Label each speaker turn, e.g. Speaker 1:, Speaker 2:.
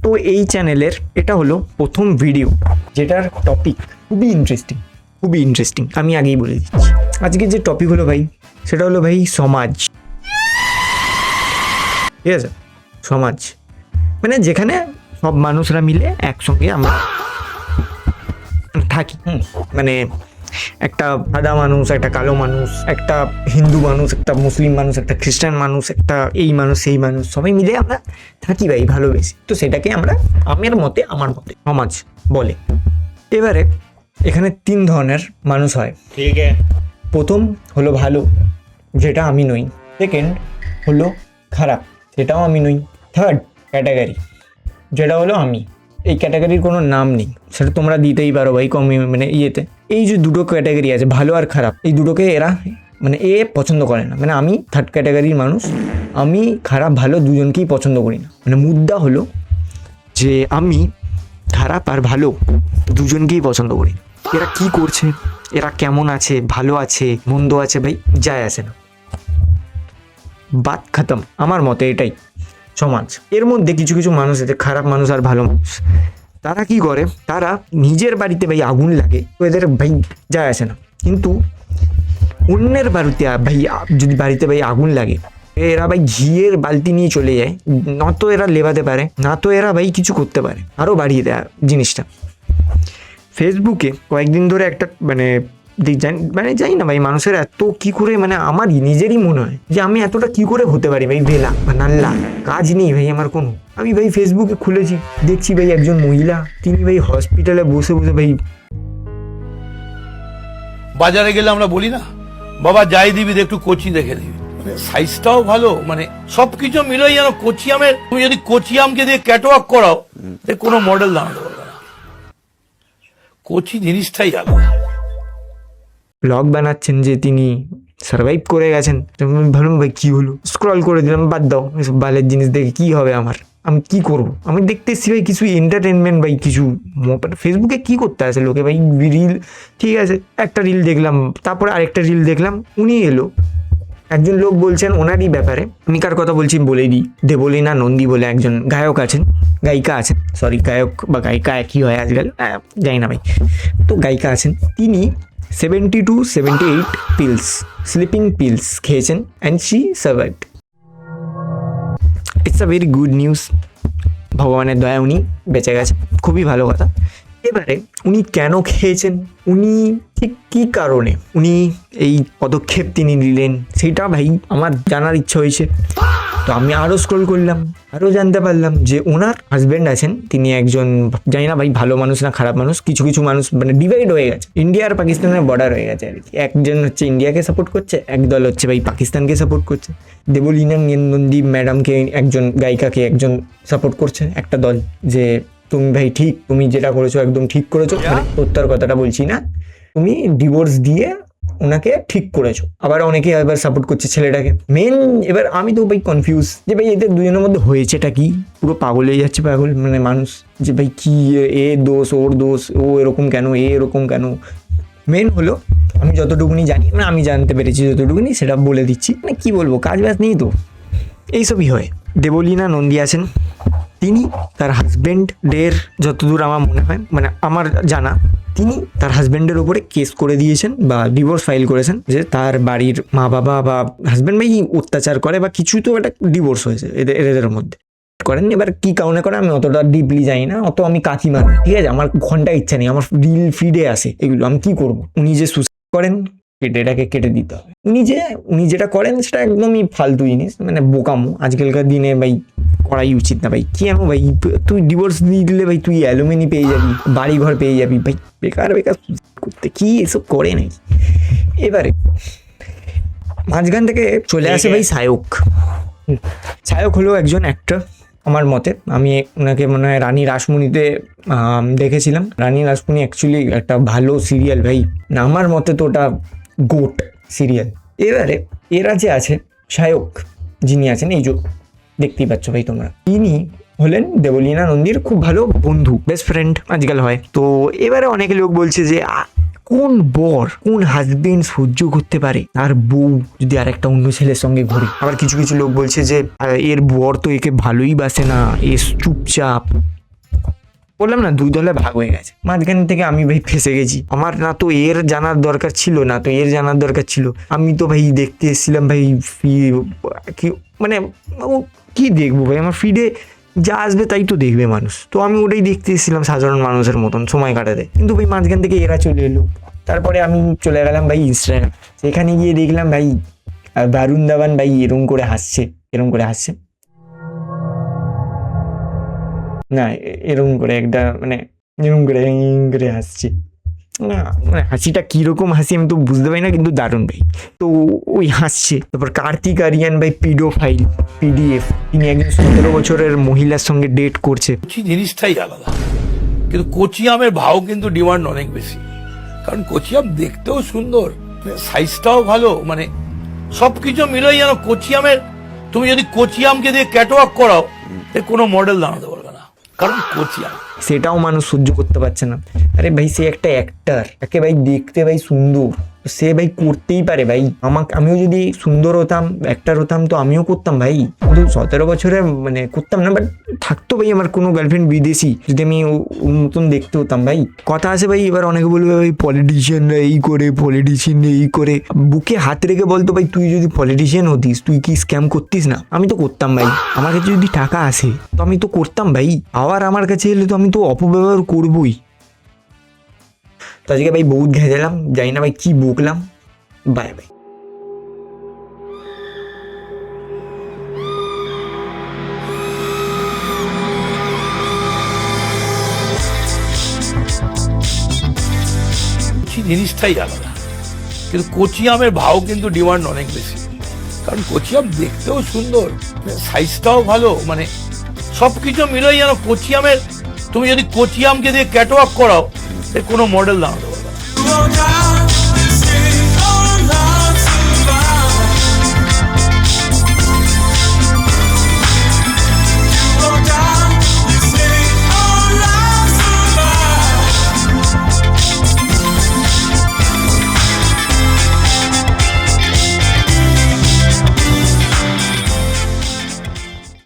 Speaker 1: তো এই চ্যানেলের এটা হলো প্রথম ভিডিও, যেটার টপিক খুবই ইন্টারেস্টিং। আমি আগেই বলে দিচ্ছি আজকে যে টপিক হলো ভাই, সেটা হলো ভাই সমাজ। ঠিক আছে, সমাজ মানে যেখানে সব মানুষরা মিলে একসঙ্গে আমরা থাকি। মানে একটা সাদা মানুষ, একটা কালো মানুষ, একটা হিন্দু মানুষ, একটা মুসলিম মানুষ, একটা খ্রিস্টান মানুষ, একটা এই মানুষ সেই মানুষ, সবাই মিলে আমরা থাকি ভাই ভালোবেসে। তো সেটাকে আমরা আমার মতে সমাজ বলে। এবারে এখানে 3 ধরনের মানুষ হয়।
Speaker 2: ठीक है।
Speaker 1: প্রথম হলো ভালো, যেটা আমি নই। সেকেন্ড হলো খারাপ, সেটাও আমি নই। থার্ড ক্যাটাগরি, যেটা হলো আমি। এই ক্যাটাগরির কোনো নাম নেই, সেটা তোমরা দিতেই পারো ভাই মানে ইয়েতে। এই যে দুটো ক্যাটাগরি আছে, ভালো আর খারাপ, এই দুটোকে এরা মানে পছন্দ করে না। মানে আমি থার্ড ক্যাটাগরির মানুষ, আমি খারাপ ভালো দুজনকেই পছন্দ করি না। মানে মুদ্রা হলো যে আমি খারাপ আর ভালো দুজনকেই পছন্দ করি। এরা কি করছে, এরা কেমন আছে, ভালো আছে মন্দ আছে, ভাই যায় আসে না, বাত খতম। আমার মতে এটাই সমাজ। এর মধ্যে কিছু কিছু মানুষ আছে, খারাপ মানুষ আর ভালো মানুষ। তারা কি করে, তারা নিজের বাড়িতে ভাই আগুন লাগে, এদের ভাই যায় আসে না। কিন্তু অন্যের বাড়িতে ভাই যদি বাড়িতে ভাই আগুন লাগে, এরা ভাই ঘিয়ের বালতি নিয়ে চলে যায়। না তো এরা লেবাতে পারে, না তো এরা ভাই কিছু করতে পারে, আরও বাড়িয়ে দেয় জিনিসটা। ফেসবুকে কয়েকদিন ধরে একটা জানি না ভাই, মানুষের এত কি করে, মানে আমার নিজেরই মনে হয় যে আমি এতটা কি করে হতে পারি ভাই বেলা বা নাল্লা, কাজ নেই ভাই আমার কোনো। আমি ভাই ফেসবুকে খুলেছি, দেখছি ভাই একজন মহিলা, তিনি ভাই হসপিটালে বসে বসে ভাই
Speaker 2: বাজারে গেলে আমরা বলি না, বাবা যাই দিবি একটু কচি দেখে দিবি। মানে সাইজটাও ভালো, মানে সবকিছু মিলে যেন কচি আমের। তুমি যদি কচি আমকে দিয়ে ক্যাটওয়াক করাও, কোনো মডেল দাঁড়াতে পারবে না। কচি জিনিসটাই আলাদা।
Speaker 1: ব্লগ বানাচ্ছেন যে তিনি সার্ভাইভ করে গেছেন। আমি ভাবলাম ভাই কি হলো, স্ক্রল করে দিলাম, বাদ দাও এসব বালের জিনিস দেখে কি হবে আমার, আমি কি করব। আমি দেখতে এসেছি ভাই কিছু এন্টারটেনমেন্ট, ভাই কিছু ফেসবুকে কি করতে আছে লোকে ভাই, রিল। ঠিক আছে, একটা রিল দেখলাম, তারপরে আরেকটা রিল দেখলাম, উনি এলো, একজন লোক বলছেন ওনারই ব্যাপারে। আমি কার কথা বলছি বলেই দিই, দেবলীনা নন্দী বলে একজন গায়িকা আছেন, সরি গায়ক বা গায়িকা একই হয় আজকাল, জানি না ভাই। তো গায়িকা আছেন, তিনি 70 to 78 পিলস, স্লিপিং পিলস খেয়েছেন, and she survived. It's a very good news, ভগবানের দয়া উনি বেঁচে গেছেন, খুবই ভালো কথা। এবারে উনি কেন খেয়েছেন, উনি ঠিক কী কারণে উনি এই পদক্ষেপ তিনি নিলেন, সেটা ভাই আমার জানার ইচ্ছা হয়েছে। তো আমি আরও স্ক্রল করলাম, আরও জানতে পারলাম যে ওনার হাজব্যান্ড আছেন, তিনি একজন, জানি না ভাই ভালো মানুষ না খারাপ মানুষ, কিছু কিছু মানুষ মানে ডিভাইড হয়ে গেছে, ইন্ডিয়া আর পাকিস্তানের বর্ডার হয়ে গেছে আর কি। একজন হচ্ছে ইন্ডিয়াকে সাপোর্ট করছে, একদল হচ্ছে ভাই পাকিস্তানকে সাপোর্ট করছে। দেবলীনা নন্দী ম্যাডামকে, একজন গায়িকাকে একজন সাপোর্ট করছে একটা দল, যে তুমি ভাই ঠিক, তুমি যেটা করেছো একদম ঠিক করেছো, মানে তোর কথাটা বলছি না, তুমি ডিভোর্স দিয়ে ওনাকে ঠিক করেছো। আবার অনেকে এবার সাপোর্ট করছে ছেলেটাকে। এবার আমি তো ভাই কনফিউজ যে ভাই এদের দুজনের মধ্যে হয়েছেটা কি, পুরো পাগল হয়ে যাচ্ছে পাগল মানে মানুষ, যে ভাই কি এ দোষ ওর দোষ, ও এরকম কেন, এরকম কেন। মেন হলো আমি যতটুকুনি জানি, মানে আমি জানতে পেরেছি যতটুকুনি সেটা বলে দিচ্ছি। মানে কি বলবো, কাজ বাজ নেই তো, এইসবই হয়। দেবলীনা নন্দী আছেন, তিনি তার হাজব্যান্ডের, যতদূর আমার মনে হয় মানে আমার জানা, তিনি তার হাজব্যান্ডের ওপরে কেস করে দিয়েছেন বা ডিভোর্স ফাইল করেছেন, যে তার বাড়ির মা বাবা বা হাজব্যান্ড ভাই অত্যাচার করে বা কিছু, তো একটা ডিভোর্স হয়েছে এদের মধ্যে করেন। এবার কি কারণে করে আমি অতটা ডিপলি জানি না, অত আমি কাকি মানি, ঠিক আছে, আমার ঘন্টা ইচ্ছা নেই, আমার রিল ফিডে আসে এগুলো, আমি কি করব। উনি যে সুসাইড করেন, এটাকে কেটে দিতে হবে। উনি যেটা করেন সেটা একদমই ফালতু জিনিস, মানে বোকামো। আজকালকার দিনে ভাই করাই উচিত না ভাই, কেন ভাই তুই ডিভোর্স দিয়ে দিলে ভাই তুই অ্যালুমিনি পেয়ে যাবি, বাড়ি ঘর পেয়ে যাবি, ভাই বেকার করতে কি এসব করে নাকি। এবারে মাঝখান থেকে চলে আসে ভাই সায়ক হলো একজন অ্যাক্টর আমার মতে। আমি ওনাকে মনে হয় রানী রাসমণিতে দেখেছিলাম। রানী রাসমণি অ্যাকচুয়ালি একটা ভালো সিরিয়াল ভাই, না আমার মতে তো ওটা গোট সিরিয়াল। এবারে এরা যে আছে, সায়ক যিনি আছেন, এই যে দেখতেই পাচ্ছ ভাই তোমরা, তিনি হলেন দেবলীনা নন্দীর খুব ভালো বন্ধু, বেস্ট ফ্রেন্ড আজকাল হয়। তো এবারে অনেক লোক বলছে যে কোন বর, কোন হাজবেন্ড সহ্য করতে পারে তার বউ যদি আরেকটা অন্য ছেলের সঙ্গে ঘুরে। আবার কিছু কিছু লোক বলছে যে এর বর তো একে ভালোই বাসে না, এ চুপচাপ, বললাম না 2 দলে ভাগ হয়ে গেছে, মাঝখান থেকে আমি ভাই ফেসে গেছি। আমার না তো এর জানার দরকার ছিল, না তো এর জানার দরকার ছিল। আমি তো ভাই দেখতে এসেছিলাম ভাই কি মানে ও কি দেখবো ভাই, আমার ফিডে যা আসবে তাই তো দেখবে মানুষ, তো আমি ওটাই দেখতে এসেছিলাম সাধারণ মানুষের মতন সময় কাটাতে। কিন্তু ভাই মাঝখান থেকে এরা চলে এলো, তারপরে আমি চলে গেলাম ভাই ইনস্টাগ্রাম। সেখানে গিয়ে দেখলাম ভাই বারুণ ধাওয়ান ভাই এরম করে হাসছে, না এরকম করে একটা মানে এরকম করে হাসছে না, মানে হাসিটা কিরকম হাসি আমি তো বুঝতে পারি না, কিন্তু দারুণ ভাই। তো ওই হাসছে। তারপর কার্তিক আরিয়ান ভাই পিডোফাইল পিডিএফ, তিনি একজন 17 বছরের মহিলার সঙ্গে ডেট করছে।
Speaker 2: কচি জিনিসটাই আলাদা, কিন্তু কচি আমের ভাও কিন্তু ডিমান্ড অনেক বেশি। কারণ কচি আম দেখতেও সুন্দর, সাইজটাও ভালো, মানে সবকিছু মিলেই যেন কচি আমের, তুমি যদি কচি আমকে দিয়ে ক্যাটওয়াক করাও এর কোনো মডেল দাঁড়াতে পারবে না, কারণ কচি আম।
Speaker 1: সেটাও মানুষ সহ্য করতে পারছে না। আরে ভাই সে একটা অ্যাক্টার, তাকে ভাই দেখতে ভাই সুন্দর, সে ভাই করতেই পারে ভাই। আমিও যদি সুন্দর হতাম, অ্যাক্টার হতাম, তো আমিও করতাম ভাই। কিন্তু 17 বছরের মানে করতাম না, বাট থাকতো ভাই আমার কোনো গার্লফ্রেন্ড বিদেশি, যদি আমি ওর মতন দেখতে হতাম ভাই। কথা আছে ভাই, এবার অনেকে বলবে ভাই পলিটিশিয়ানরা এই করে, পলিটিশিয়ানরা এই করে। বুকে হাত রেখে বলতো ভাই তুই যদি পলিটিশিয়ান হতিস তুই কি স্ক্যাম করতিস না? আমি তো করতাম ভাই, আমার কাছে যদি টাকা আসে তো আমি তো করতাম ভাই, আবার আমার কাছে এলে তো আমি তো অপব্যবহার করবই। তো আজকে ভাই বহুত ঘেঁজালাম, জানি না ভাই কি বকলাম। Bye bye.
Speaker 2: কচি জিনিসটাই আলাদা, কিন্তু কচি আমের ভাও কিন্তু ডিমান্ড অনেক বেশি। কারণ কচি আম দেখতেও সুন্দর, সাইজটাও ভালো, মানে সবকিছু মিলেই যেন কচি আমের, তুমি যদি কচি আমকে দিয়ে ক্যাটওয়াক করাও এর কোনো মডেল দাঁড়াতে পারবে না।